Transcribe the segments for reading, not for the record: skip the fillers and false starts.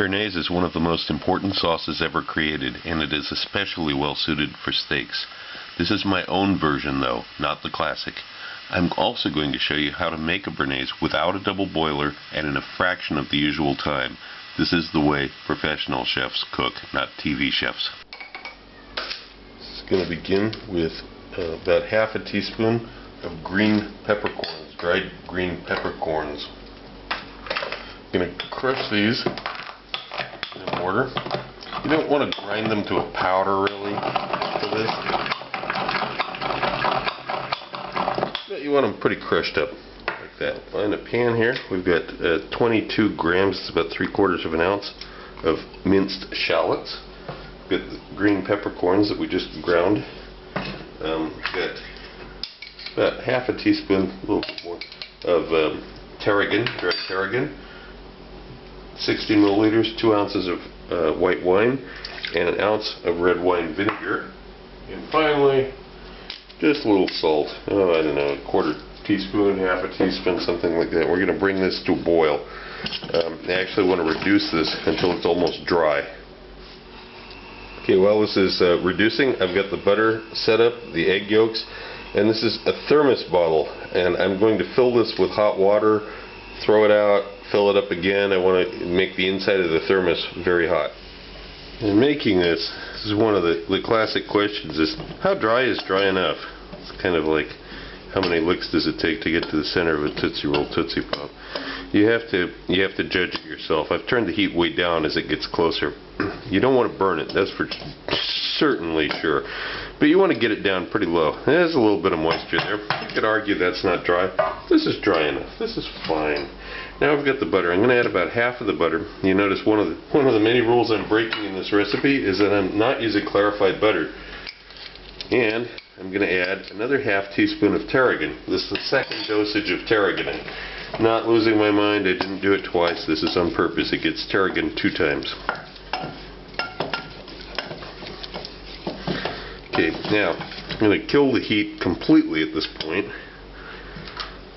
Béarnaise is one of the most important sauces ever created, and it is especially well suited for steaks. This is my own version though, not the classic. I'm also going to show you how to make a béarnaise without a double boiler and in a fraction of the usual time. This is the way professional chefs cook, not TV chefs. This is going to begin with about half a teaspoon of green peppercorns, dried green peppercorns. I'm going to crush these in a mortar. You don't want to grind them to a powder really for this, but you want them pretty crushed up like that. In a pan here, we've got 22 grams, it's about 3/4 of an ounce of minced shallots. We've got the green peppercorns that we just ground. We've got about half a teaspoon, a little bit more, of tarragon, dried tarragon. 60 milliliters, 2 ounces of white wine, and an ounce of red wine vinegar. And finally, just a little salt. Oh, I don't know, 1/4 teaspoon, half a teaspoon, something like that. We're going to bring this to a boil. I actually want to reduce this until it's almost dry. Okay, while this is reducing, I've got the butter set up, the egg yolks, and this is a thermos bottle. And I'm going to fill this with hot water, throw it out, fill it up again. I want to make the inside of the thermos very hot. In making this is one of the classic questions is, how dry is dry enough? It's kind of like, how many licks does it take to get to the center of a Tootsie Roll Tootsie Pop? You have to judge it yourself. I've turned the heat way down as it gets closer. You don't want to burn it, that's for certainly sure. But you want to get it down pretty low. There's a little bit of moisture there. You could argue that's not dry. This is dry enough. This is fine. Now I've got the butter. I'm going to add about half of the butter. You notice one of the many rules I'm breaking in this recipe is that I'm not using clarified butter. And I'm going to add another half teaspoon of tarragon. This is the second dosage of tarragon. I'm not losing my mind. I didn't do it twice. This is on purpose. It gets tarragon 2 times. Okay, now I'm going to kill the heat completely at this point.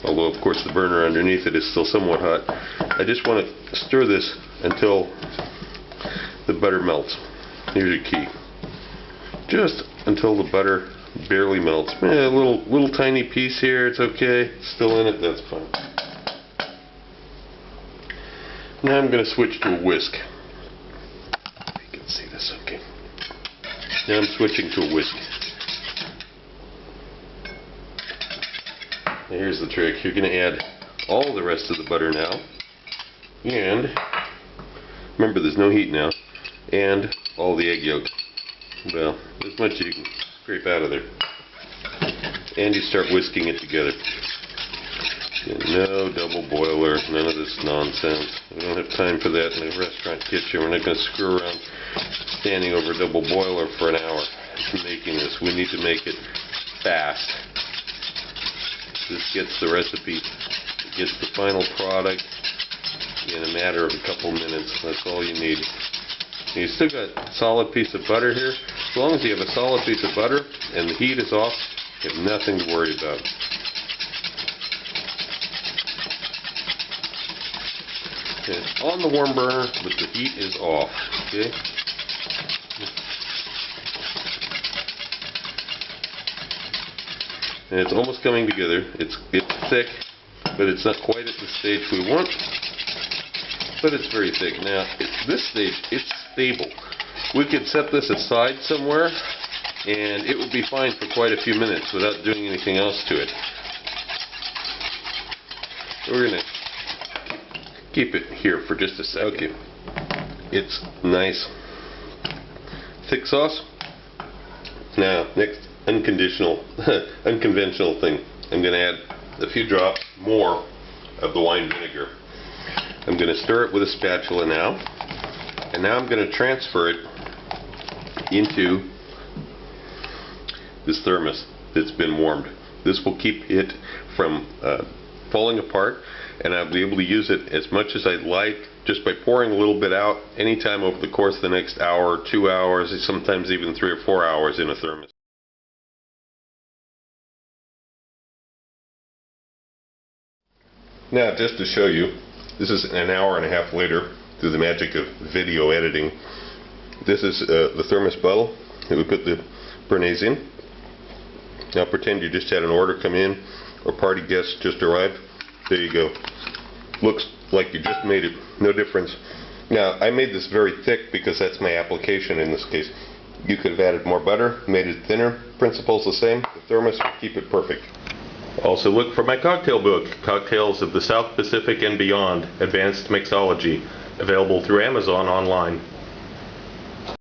Although of course the burner underneath it is still somewhat hot. I just want to stir this until the butter melts. Here's a key. Just until the butter barely melts. A little tiny piece here, it's okay. It's still in it, that's fine. Now I'm going to switch to a whisk. You can see this, okay. Now I'm switching to a whisk. Now here's the trick. You're going to add all the rest of the butter now. And remember, there's no heat now. And all the egg yolks. Well, as much as you can scrape out of there. And you start whisking it together. No double boiler, none of this nonsense. We don't have time for that in a restaurant kitchen. We're not going to screw around standing over a double boiler for an hour making this. We need to make it fast. This gets the recipe, it gets the final product in a matter of a couple minutes. That's all you need. You still got a solid piece of butter here. As long as you have a solid piece of butter and the heat is off, you have nothing to worry about. Okay, it's on the warm burner, but the heat is off. Okay. And it's almost coming together. It's thick, but it's not quite at the stage we want. But it's very thick. Now, at this stage, it's stable. We could set this aside somewhere, and it would be fine for quite a few minutes without doing anything else to it. We're going to keep it here for just a second. Okay. It's nice, thick sauce. Now, next unconventional thing. I'm going to add a few drops more of the wine vinegar. I'm going to stir it with a spatula now, and now I'm going to transfer it into this thermos that's been warmed. This will keep it from falling apart, and I'll be able to use it as much as I'd like just by pouring a little bit out anytime over the course of the next hour, 2 hours, sometimes even 3 or 4 hours in a thermos. Now, just to show you, this is an hour and a half later. through the magic of video editing. This is the thermos bottle that we put the béarnaise in. Now pretend you just had an order come in, or party guests just arrived. There you go. Looks like you just made it. No difference. Now I made this very thick because that's my application in this case. You could have added more butter, made it thinner. Principle's the same. The thermos will keep it perfect. Also look for my cocktail book, Cocktails of the South Pacific and Beyond, Advanced Mixology, available through Amazon online.